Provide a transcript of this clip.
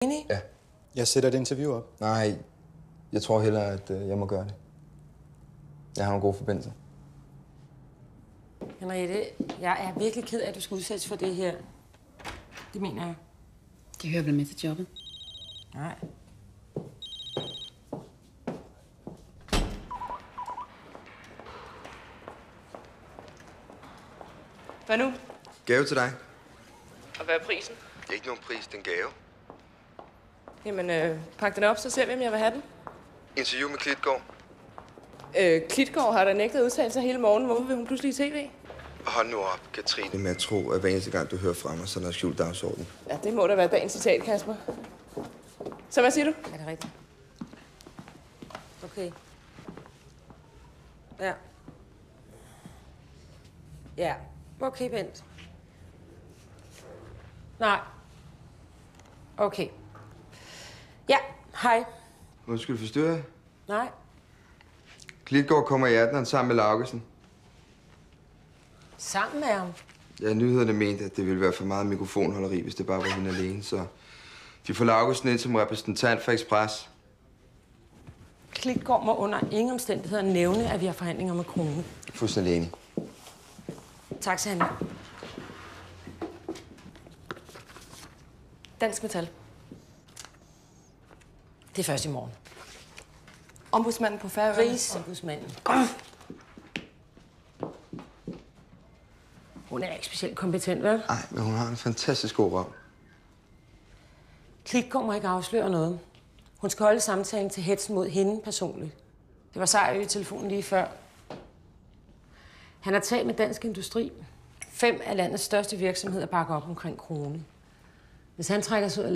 Enig? Ja. Jeg sætter et interview op. Nej, jeg tror hellere, at jeg må gøre det. Jeg har nogle gode forbindelser. Henriette, jeg er virkelig ked af, at du skal udsættes for det her. Det mener jeg. Det hører vel med til jobbet. Nej. Hvad nu? Gave til dig. Og hvad er prisen? Ikke nogen pris, den gave. Jamen, pak den op, så ser vi, om jeg vil have den. Interview med Klitgaard. Klitgaard har da nægtet at udtale sig hele morgen. Hvorfor vil hun pludselig i tv? Hold nu op, Katrine, med at tro, at hver eneste gang, du hører fra mig, så er der skjult dagsorden. Ja, det må da være dagens citat, Kasper. Så hvad siger du? Er det rigtigt? Okay. Ja. Ja. Okay, Bent. Nej. Okay. Ja, hej. Undskyld, forstyrrer jeg? Nej. Klitgaard kommer i 18'eren sammen med Laugesen. Sammen med ham. Ja, nyhederne mente, at det ville være for meget mikrofonholderi, hvis det bare var hende alene, så de får Laugesen ind som repræsentant for Express. Klitgaard må under ingen omstændigheder nævne, at vi har forhandlinger med kronen. Fuldstændig enig. Tak, Sanne. Dansk Metal. Det er først i morgen. Ombudsmanden på Færøerne. Rigsombudsmanden. Hun er ikke specielt kompetent, vel? Nej, men hun har en fantastisk god røv. Klitgaard må ikke afsløre noget. Hun skal holde samtalen til hetsen mod hende personligt. Det var Sejr i telefonen lige før. Han har talt med Dansk Industri. 5 af landets største virksomheder bakker op omkring Krone. Hvis han trækker sig ud af